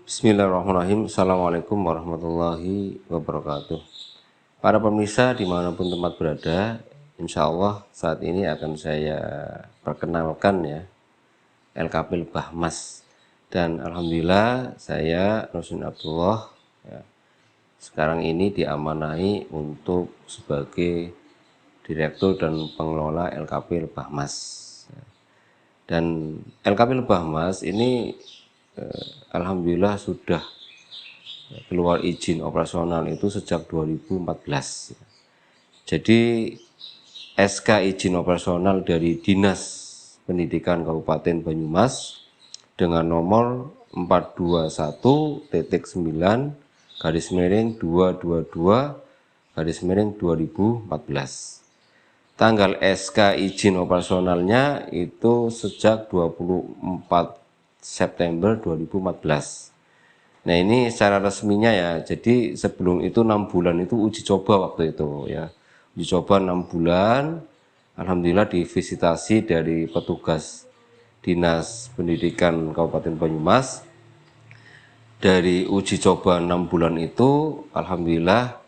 Bismillahirrahmanirrahim. Assalamualaikum warahmatullahi wabarakatuh. Para pemirsa dimanapun tempat berada, insya Allah saat ini akan saya perkenalkan ya LKP Lebah Mas. Dan alhamdulillah saya Nusin Abdullah ya, sekarang ini diamanahi untuk sebagai Direktur dan Pengelola LKP Lebah Mas. Dan LKP Lebah Mas ini alhamdulillah sudah keluar izin operasional itu sejak 2014. Jadi SK izin operasional dari Dinas Pendidikan Kabupaten Banyumas dengan nomor 421/9/222/2014. Tanggal SK izin operasionalnya itu sejak 24 September 2014. Nah ini secara resminya ya, jadi sebelum itu 6 bulan itu uji coba waktu itu ya. Uji coba 6 bulan, alhamdulillah divisitasi dari petugas Dinas Pendidikan Kabupaten Banyumas. Dari uji coba 6 bulan itu, alhamdulillah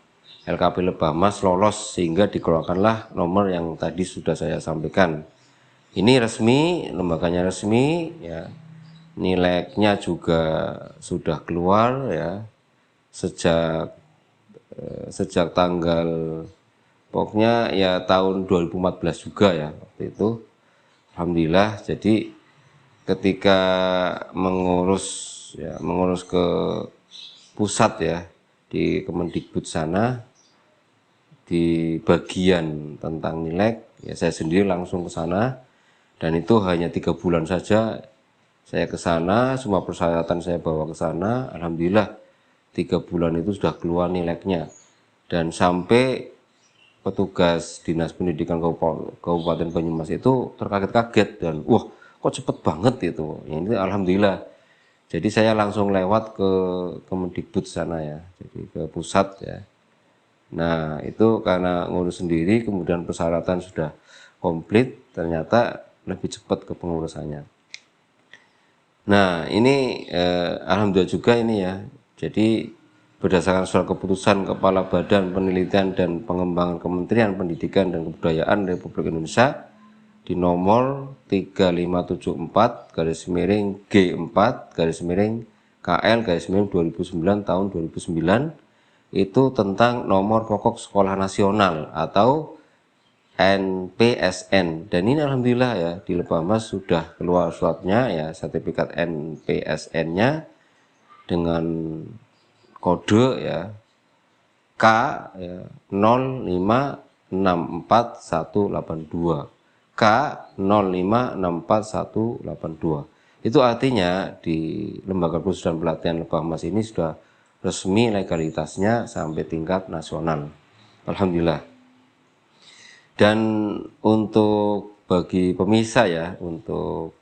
LKP Lebah Mas lolos sehingga dikeluarkanlah nomor yang tadi sudah saya sampaikan. Ini resmi, lembaganya resmi ya. Nilainya juga sudah keluar ya sejak tanggal pokoknya ya tahun 2014 juga ya waktu itu. Alhamdulillah, jadi ketika mengurus ke pusat ya di Kemendikbud sana di bagian tentang nilai ya saya sendiri langsung ke sana dan itu hanya 3 bulan saja. Saya ke sana, semua persyaratan saya bawa ke sana, alhamdulillah 3 bulan itu sudah keluar nilainya. Dan sampai petugas Dinas Pendidikan Kabupaten Banyumas itu terkaget-kaget dan wah kok cepet banget itu. Ya, ini alhamdulillah. Jadi saya langsung lewat ke Kemendikbud sana ya, jadi ke pusat ya. Nah itu karena ngurus sendiri, kemudian persyaratan sudah komplit, ternyata lebih cepat ke pengurusannya. Nah ini alhamdulillah juga ini ya. Jadi berdasarkan surat keputusan Kepala Badan Penelitian dan Pengembangan Kementerian Pendidikan dan Kebudayaan Republik Indonesia di nomor 3574/G4/KL/2009 tahun 2009 itu tentang nomor pokok sekolah nasional atau NPSN. Dan ini alhamdulillah ya di Lebah Mas sudah keluar suratnya ya, sertifikat NPSN-nya dengan kode ya K ya, 0564182 K 0564182. Itu artinya di Lembaga Kursus dan Pelatihan Lebah Mas ini sudah resmi legalitasnya sampai tingkat nasional. Alhamdulillah. Dan untuk bagi pemirsa ya, untuk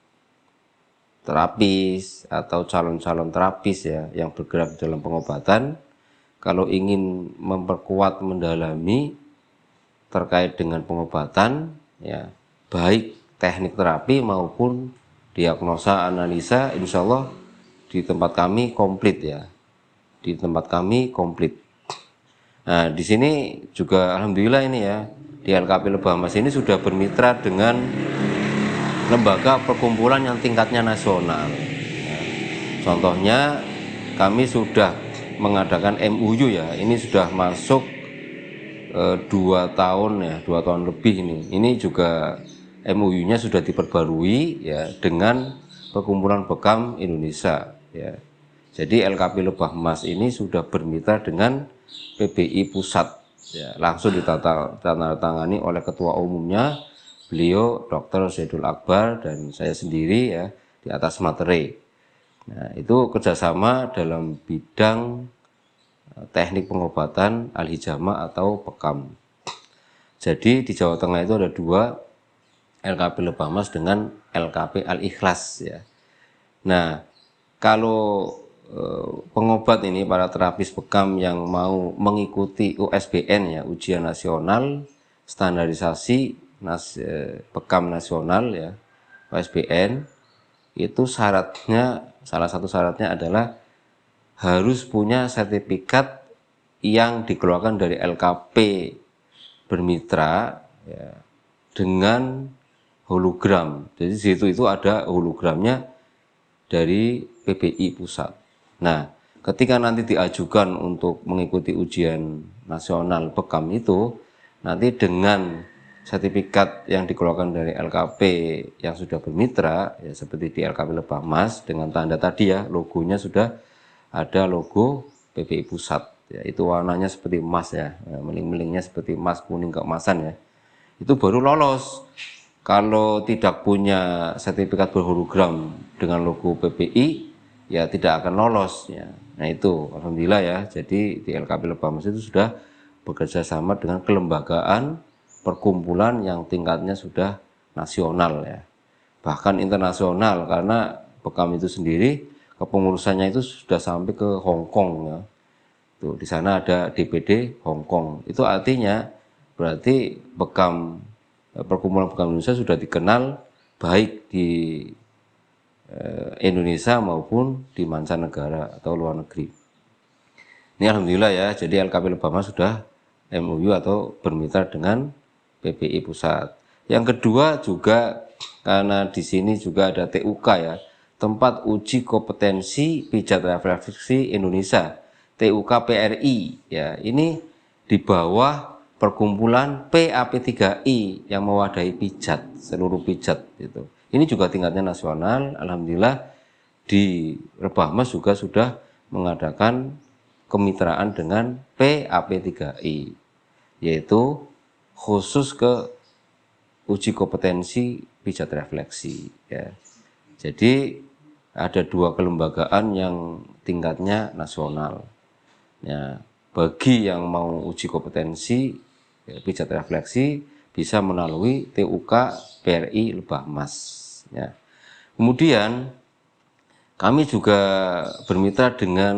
terapis atau calon-calon terapis ya yang bergerak dalam pengobatan, kalau ingin memperkuat mendalami terkait dengan pengobatan ya, baik teknik terapi maupun diagnosa analisa, insya Allah di tempat kami komplit ya, di tempat kami komplit. Nah di sini juga alhamdulillah ini ya, di LKP Lebah Mas ini sudah bermitra dengan lembaga perkumpulan yang tingkatnya nasional. Contohnya kami sudah mengadakan MUU ya, ini sudah masuk 2 tahun ya, 2 tahun lebih ini. Ini juga MUU-nya sudah diperbarui ya dengan Perkumpulan Bekam Indonesia ya. Jadi LKP Lebah Mas ini sudah bermitra dengan PBI Pusat ya, langsung ditandatangani oleh ketua umumnya beliau Dr. Zaidul Akbar dan saya sendiri ya di atas materi. Nah itu kerjasama dalam bidang teknik pengobatan Al-Hijamah atau Bekam. Jadi di Jawa Tengah itu ada 2 LKP Lebah Mas dengan LKP Al-Ikhlas ya. Nah kalau pengobat ini, para terapis bekam yang mau mengikuti USBN ya, ujian nasional standarisasi bekam nasional ya, USBN, itu syaratnya, salah satu syaratnya adalah harus punya sertifikat yang dikeluarkan dari LKP bermitra ya, dengan hologram. Jadi di situ itu ada hologramnya dari PBI pusat. Nah, ketika nanti diajukan untuk mengikuti ujian nasional bekam itu, nanti dengan sertifikat yang dikeluarkan dari LKP yang sudah bermitra, ya seperti di LKP Lebah Mas dengan tanda tadi ya, logonya sudah ada logo PBI pusat. Ya, itu warnanya seperti emas ya, meling-melingnya seperti emas, kuning keemasan ya. Itu baru lolos. Kalau tidak punya sertifikat berhologram dengan logo PBI, ya tidak akan lolos ya. Nah itu alhamdulillah ya. Jadi di LKP Lebah Mas itu sudah bekerja sama dengan kelembagaan perkumpulan yang tingkatnya sudah nasional ya. Bahkan internasional karena bekam itu sendiri kepengurusannya itu sudah sampai ke Hong Kong ya. Tuh, di sana ada DPD Hong Kong. Itu artinya berarti bekam perkumpulan bekam Indonesia sudah dikenal baik di Indonesia maupun di mancanegara atau luar negeri. Ini alhamdulillah ya, jadi LKP Lebah Mas sudah MOU atau bermitra dengan PBI pusat. Yang kedua juga karena di sini juga ada TUK ya, tempat uji kompetensi pijat refleksi Indonesia, TUK PRI ya. Ini di bawah perkumpulan PAP3I yang mewadahi pijat, seluruh pijat itu. Ini juga tingkatnya nasional, alhamdulillah di Lebah Mas juga sudah mengadakan kemitraan dengan PAP3I, yaitu khusus ke uji kompetensi pijat refleksi ya. Jadi ada dua kelembagaan yang tingkatnya nasional ya. Bagi yang mau uji kompetensi ya, pijat refleksi bisa melalui TUK PRI Lebah Mas ya. Kemudian kami juga bermitra dengan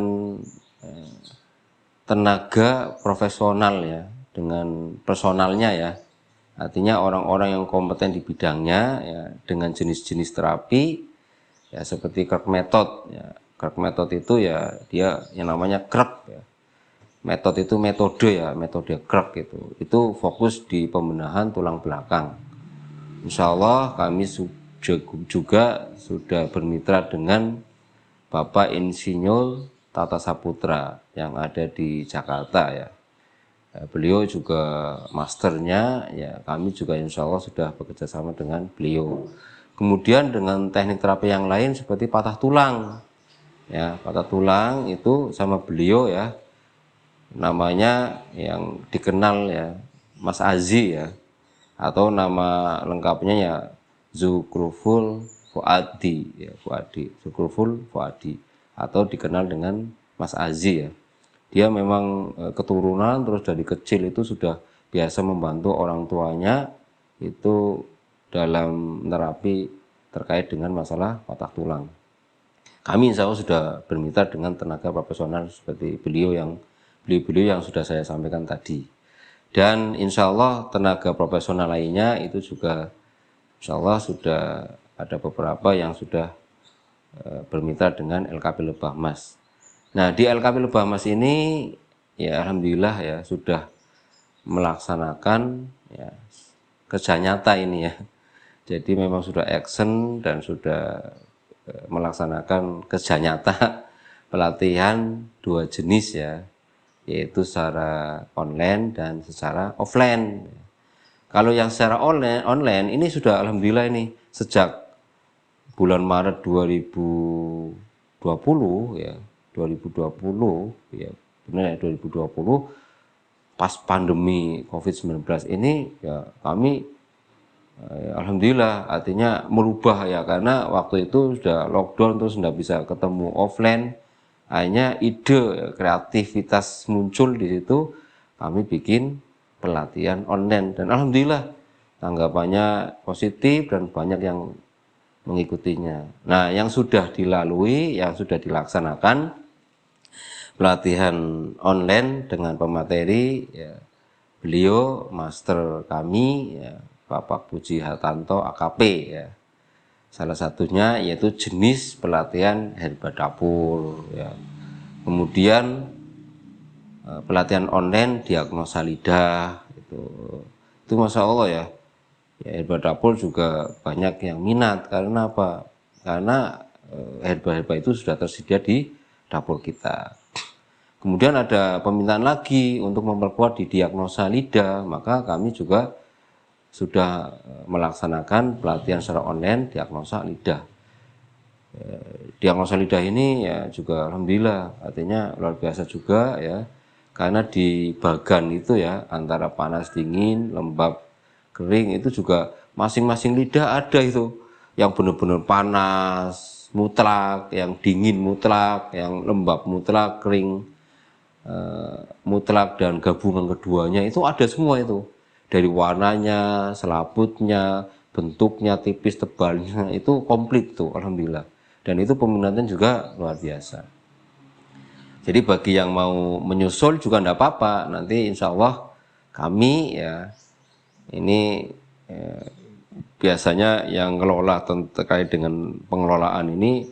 tenaga profesional ya, dengan personalnya ya. Artinya orang-orang yang kompeten di bidangnya ya, dengan jenis-jenis terapi ya seperti Krek Method ya. Krek Method itu ya dia yang namanya Krek ya. Metode itu metode ya, metode Krek itu. Itu fokus di pembenahan tulang belakang. Insya Allah kami juga sudah bermitra dengan Bapak Insinyur Tata Saputra yang ada di Jakarta ya. Beliau juga masternya ya, kami juga insya Allah sudah bekerja sama dengan beliau. Kemudian dengan teknik terapi yang lain seperti patah tulang ya, patah tulang itu sama beliau ya, namanya yang dikenal ya Mas Azi ya, atau nama lengkapnya ya Zukruful Fuadi ya, Zukruful Fuadi atau dikenal dengan Mas Azi ya. Dia memang keturunan terus dari kecil itu sudah biasa membantu orang tuanya itu dalam terapi terkait dengan masalah patah tulang. Kami insya Allah sudah bermitra dengan tenaga profesional seperti beliau yang sudah saya sampaikan tadi. Dan insya Allah tenaga profesional lainnya itu juga insya Allah sudah ada beberapa yang sudah bermitra dengan LKP Lebah Mas. Nah di LKP Lebah Mas ini ya alhamdulillah ya sudah melaksanakan ya, kerja nyata ini ya. Jadi memang sudah action dan sudah melaksanakan kerja nyata pelatihan dua jenis ya, yaitu secara online dan secara offline. Kalau yang secara online ini sudah alhamdulillah ini sejak bulan Maret 2020 ya, 2020 ya, benar ya 2020 pas pandemi COVID-19 ini ya kami alhamdulillah artinya merubah ya, karena waktu itu sudah lockdown terus tidak bisa ketemu offline. Hanya ide kreativitas muncul di situ, kami bikin pelatihan online dan alhamdulillah tanggapannya positif dan banyak yang mengikutinya. Nah, yang sudah dilalui, yang sudah dilaksanakan pelatihan online dengan pemateri ya, beliau master kami ya, Bapak Puji Hartanto AKP ya. Salah satunya yaitu jenis pelatihan herba dapur ya. Kemudian Kemudian pelatihan online diagnosa lidah itu Masya Allah ya. Herba dapur juga banyak yang minat. Karena apa? Karena herba-herba itu sudah tersedia di dapur kita. Kemudian ada permintaan lagi untuk memperkuat di diagnosa lidah, maka kami juga sudah melaksanakan pelatihan secara online diagnosa lidah. Diagnosa lidah ini ya juga alhamdulillah artinya luar biasa juga ya, karena di bagan itu ya antara panas dingin, lembab kering itu juga masing-masing lidah ada itu yang benar-benar panas mutlak, yang dingin mutlak, yang lembab mutlak, kering mutlak, dan gabungan keduanya itu ada semua itu, dari warnanya, selaputnya, bentuknya, tipis tebalnya itu komplit tuh alhamdulillah, dan itu peminatnya juga luar biasa. Jadi bagi yang mau menyusul juga enggak apa-apa, nanti insya Allah kami ya ini biasanya yang ngelola terkait dengan pengelolaan ini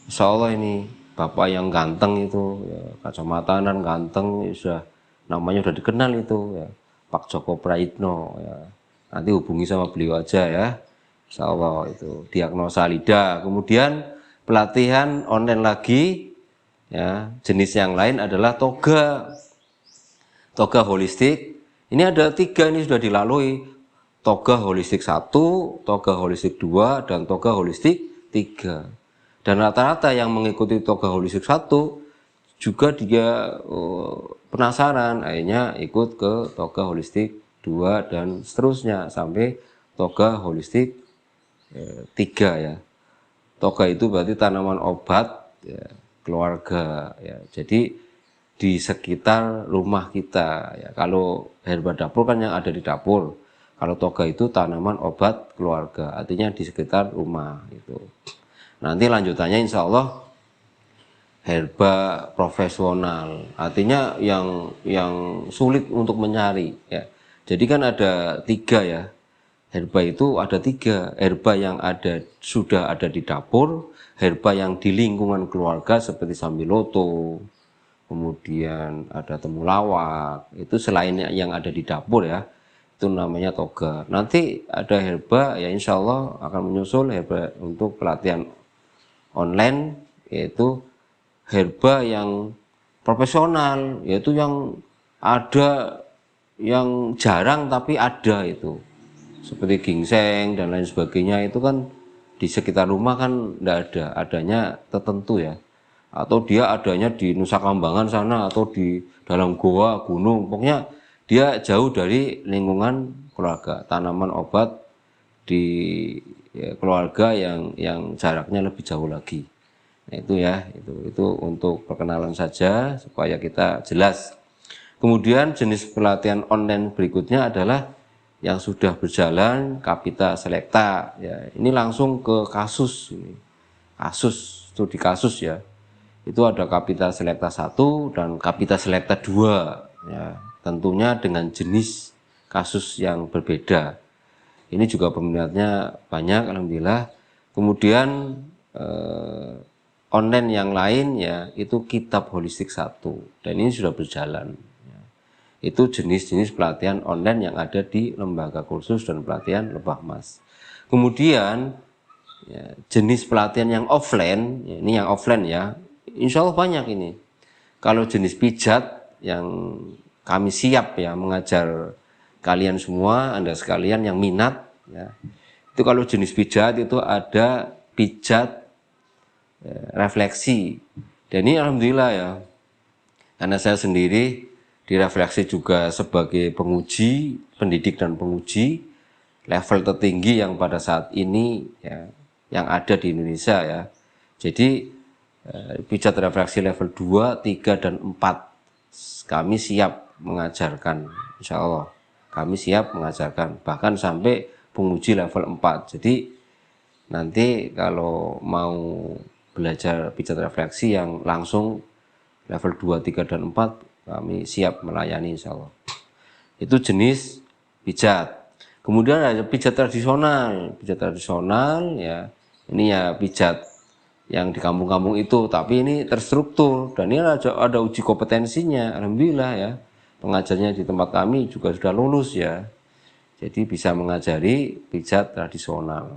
insya Allah ini bapak yang ganteng itu ya, kacamataan ganteng sudah namanya udah dikenal itu ya, Pak Joko Praitno ya. Nanti hubungi sama beliau aja ya, insya Allah itu diagnosa lidah. Kemudian pelatihan online lagi ya, jenis yang lain adalah toga holistik. Ini ada 3 ini sudah dilalui, toga holistik 1, toga holistik 2, dan toga holistik 3. Dan rata-rata yang mengikuti toga holistik 1 juga dia penasaran, akhirnya ikut ke toga holistik 2 dan seterusnya sampai toga holistik 3 ya. Toga itu berarti tanaman obat ya, keluarga ya. Jadi di sekitar rumah kita ya. Kalau herba dapur kan yang ada di dapur. Kalau toga itu tanaman obat keluarga, artinya di sekitar rumah itu. Nanti lanjutannya insya Allah herba profesional, artinya yang sulit untuk mencari ya. Jadi kan ada 3 ya. Herba itu ada 3, herba yang sudah ada di dapur, herba yang di lingkungan keluarga seperti sambiloto, kemudian ada temulawak, itu selain yang ada di dapur ya, itu namanya toga. Nanti ada herba ya insya Allah akan menyusul herba untuk pelatihan online, yaitu herba yang profesional, yaitu yang ada yang jarang tapi ada itu. Seperti ginseng dan lain sebagainya itu kan di sekitar rumah kan enggak ada, adanya tertentu ya. Atau dia adanya di Nusa Kambangan sana atau di dalam goa, gunung, pokoknya dia jauh dari lingkungan keluarga. Tanaman obat di ya, keluarga yang jaraknya lebih jauh lagi. Nah, itu ya, itu untuk perkenalan saja supaya kita jelas. Kemudian jenis pelatihan online berikutnya adalah yang sudah berjalan Kapita Selekta ya. Ini langsung ke kasus ini. Kasus, studi kasus ya. Itu ada Kapita Selekta 1 dan Kapita Selekta 2 ya. Tentunya dengan jenis kasus yang berbeda. Ini juga peminatnya banyak alhamdulillah. Kemudian online yang lain ya itu kitab holistik 1 dan ini sudah berjalan. Itu jenis-jenis pelatihan online yang ada di lembaga kursus dan pelatihan Lebah Mas. Kemudian ya, jenis pelatihan yang offline, ya, ini yang offline ya, insya Allah banyak ini. Kalau jenis pijat yang kami siap ya mengajar kalian semua, Anda sekalian yang minat ya. Itu kalau jenis pijat itu ada pijat ya, refleksi. Dan ini alhamdulillah ya, karena saya sendiri direfleksi juga sebagai penguji, pendidik dan penguji level tertinggi yang pada saat ini ya, yang ada di Indonesia ya. Jadi pijat refleksi level 2, 3, dan 4 kami siap mengajarkan, insya Allah kami siap mengajarkan bahkan sampai penguji level 4. Jadi nanti kalau mau belajar pijat refleksi yang langsung level 2, 3, dan 4 kami siap melayani insya Allah. Itu jenis pijat. Kemudian ada pijat tradisional. Pijat tradisional ya, ini ya pijat yang di kampung-kampung itu, tapi ini terstruktur dan ini ada uji kompetensinya. Alhamdulillah ya, pengajarnya di tempat kami juga sudah lulus ya, jadi bisa mengajari pijat tradisional.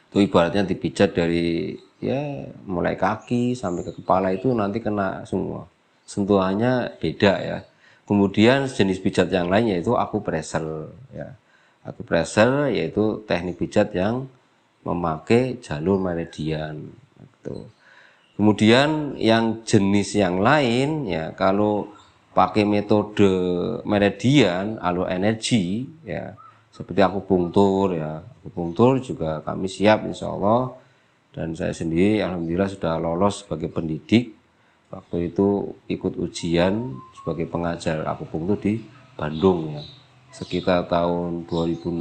Itu ibaratnya dipijat dari ya mulai kaki sampai ke kepala itu nanti kena semua, sentuhannya beda ya. Kemudian jenis pijat yang lain yaitu akupressure ya. Akupressure yaitu teknik pijat yang memakai jalur meridian gitu. Kemudian yang jenis yang lain ya, kalau pakai metode meridian alo energi ya, seperti akupunktur ya. Akupunktur juga kami siap insya Allah, dan saya sendiri alhamdulillah sudah lolos sebagai pendidik. Waktu itu ikut ujian sebagai pengajar akupunktur di Bandung ya, sekitar tahun 2016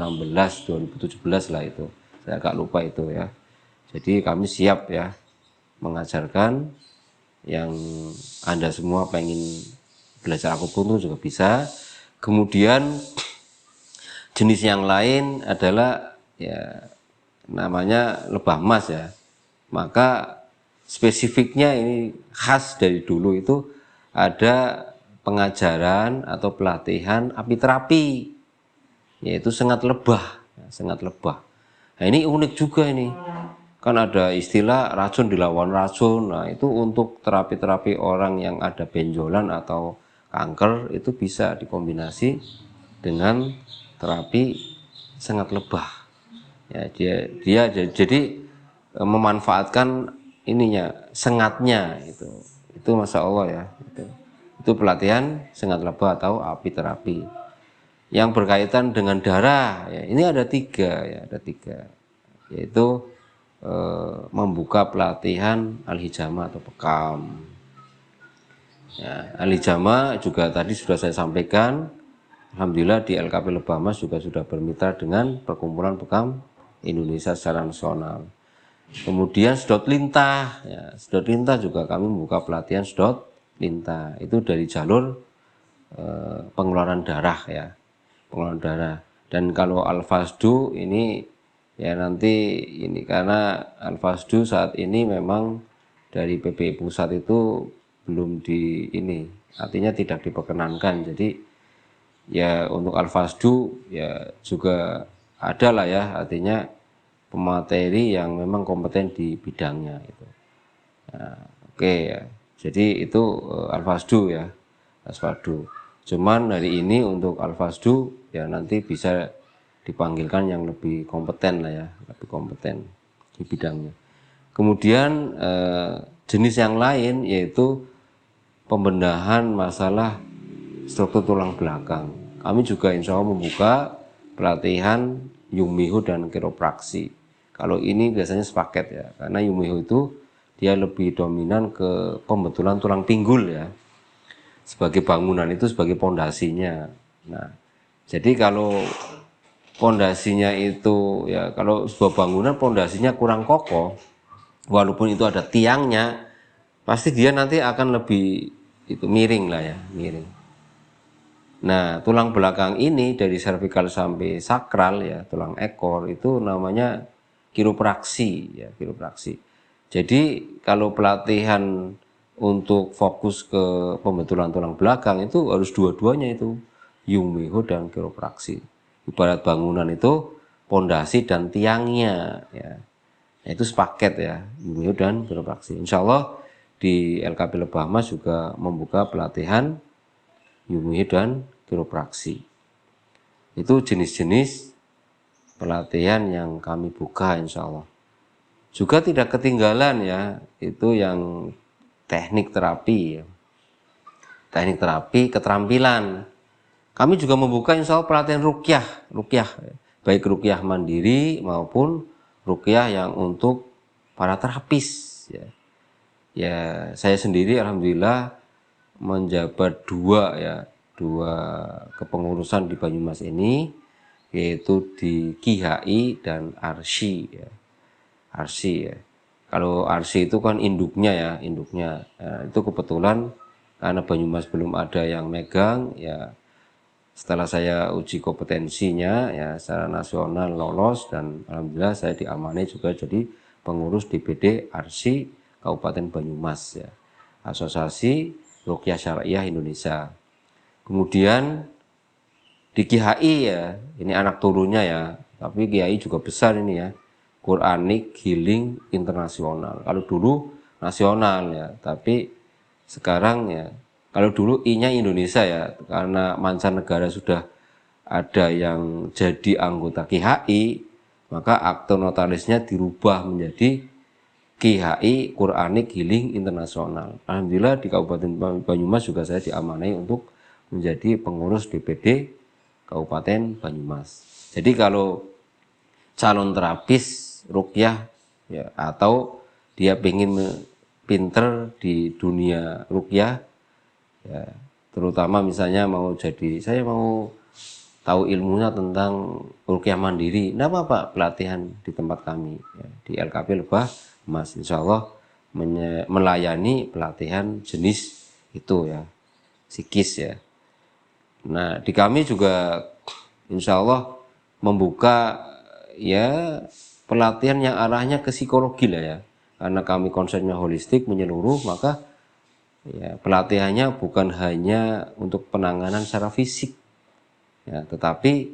2017 lah itu, saya agak lupa itu ya. Jadi kami siap ya mengajarkan, yang Anda semua pengen belajar akupunktur juga bisa. Kemudian jenis yang lain adalah ya namanya lebah emas ya. Maka spesifiknya ini khas dari dulu itu ada pengajaran atau pelatihan apiterapi, yaitu sengat lebah, sengat lebah. Nah, ini unik juga ini. Kan ada istilah racun dilawan racun. Nah, itu untuk terapi-terapi orang yang ada benjolan atau kanker itu bisa dikombinasi dengan terapi sengat lebah. Ya, dia jadi memanfaatkan ininya, sengatnya itu. Itu Masya Allah ya. Itu pelatihan sengat lebah atau apiterapi. Yang berkaitan dengan darah, ya, ini ada tiga ya, ada tiga, yaitu membuka pelatihan al-hijama atau bekam. Ya, al-hijama juga tadi sudah saya sampaikan. Alhamdulillah di LKP Lebah Mas juga sudah bermitra dengan Perkumpulan Bekam Indonesia secara nasional. Kemudian sedot lintah, ya, sedot lintah juga kami membuka pelatihan sedot lintah. Itu dari jalur pengeluaran darah ya, pengeluaran darah. Dan kalau al-fasdu ini ya nanti ini, karena al-fasdu saat ini memang dari PBI pusat itu belum di ini, artinya tidak diperkenankan. Jadi ya untuk al-fasdu ya juga ada lah ya, artinya pemateri yang memang kompeten di bidangnya itu. Nah, oke ya. Jadi itu al-fasdu ya, al-fasdu. Cuman hari ini untuk al-fasdu ya nanti bisa dipanggilkan yang lebih kompeten lah ya, lebih kompeten di bidangnya. Kemudian jenis yang lain yaitu pembenahan masalah struktur tulang belakang. Kami juga insya Allah membuka pelatihan Yumiho dan kiropraksi. Kalau ini biasanya sepaket ya, karena Yumiho itu dia lebih dominan ke pembetulan tulang pinggul ya, sebagai bangunan itu sebagai pondasinya. Nah, jadi kalau pondasinya itu ya, kalau sebuah bangunan pondasinya kurang kokoh, walaupun itu ada tiangnya, pasti dia nanti akan lebih itu miring lah ya, miring. Nah, tulang belakang ini dari servikal sampai sakral ya, tulang ekor itu namanya kiropraksi ya, kiropraksi. Jadi kalau pelatihan untuk fokus ke pembetulan tulang belakang itu harus dua-duanya itu, Yumiho dan kiropraksi. Ibarat bangunan itu pondasi dan tiangnya ya. Nah, itu sepaket ya, Yumiho dan kiropraksi. Insya Allah di LKP Lebah Mas juga membuka pelatihan Yumiho dan kiropraksi. Itu jenis-jenis pelatihan yang kami buka insya Allah. Juga tidak ketinggalan ya, itu yang teknik terapi ya. Teknik terapi keterampilan. Kami juga membuka insya Allah pelatihan ruqyah, baik ruqyah mandiri maupun ruqyah yang untuk para terapis ya. Ya, saya sendiri alhamdulillah menjabat dua kepengurusan di Banyumas ini, yaitu di KIHI dan ARSI ya. ARSI ya. Kalau ARSI itu kan induknya. Itu kebetulan karena Banyumas belum ada yang megang ya. Setelah saya uji kompetensinya ya secara nasional lolos, dan alhamdulillah saya diamani juga jadi pengurus DPD ARSI Kabupaten Banyumas ya. Asosiasi Ruqyah Syariah Indonesia. Kemudian di KHI ya, ini anak turunnya ya, tapi KHI juga besar ini ya. Quranic Healing Internasional. Kalau dulu nasional ya, tapi sekarang ya, kalau dulu I-nya Indonesia ya, karena mancanegara sudah ada yang jadi anggota KHI, maka akte notarisnya dirubah menjadi KHI Quranic Healing Internasional. Alhamdulillah di Kabupaten Banyumas juga saya diamanai untuk menjadi pengurus DPD Kabupaten Banyumas. Jadi kalau calon terapis ruqyah ya, atau dia pengen pinter di dunia ruqyah ya, terutama misalnya mau jadi, saya mau tahu ilmunya tentang ruqyah mandiri, enggak apa-apa, pelatihan di tempat kami ya, di LKP Lebah Mas, insya Allah melayani pelatihan jenis itu ya, psikis ya. Nah di kami juga insya Allah membuka ya pelatihan yang arahnya ke psikologi lah ya, karena kami konsepnya holistik menyeluruh, maka ya pelatihannya bukan hanya untuk penanganan secara fisik ya, tetapi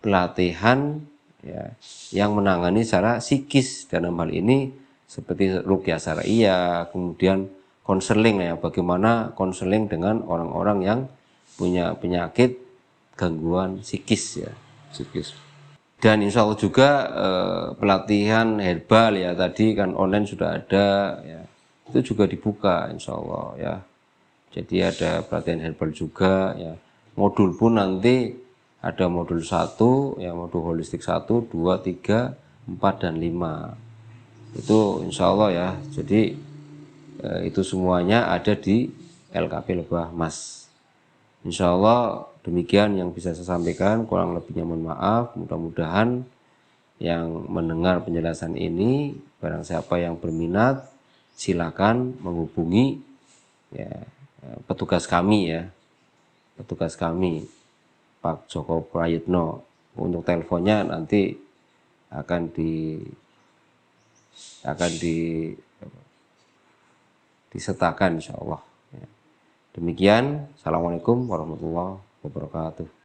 pelatihan ya yang menangani secara psikis, dalam hal ini seperti ruqyah syariah, kemudian konseling ya, bagaimana konseling dengan orang-orang yang punya penyakit gangguan psikis ya, psikis. Dan insya Allah juga pelatihan herbal ya, tadi kan online sudah ada ya, itu juga dibuka insya Allah ya. Jadi ada pelatihan herbal juga ya. Modul pun nanti ada modul 1 ya, modul holistik 1, 2, 3, 4, dan 5. Itu insya Allah ya. Jadi itu semuanya ada di LKP Lebah Mas. Insya Allah demikian yang bisa saya sampaikan, kurang lebihnya mohon maaf. Mudah-mudahan yang mendengar penjelasan ini, barang siapa yang berminat silakan menghubungi ya petugas kami ya, petugas kami Pak Joko Prayitno. Untuk teleponnya nanti akan disertakan insya Allah. Demikian, assalamualaikum warahmatullahi wabarakatuh.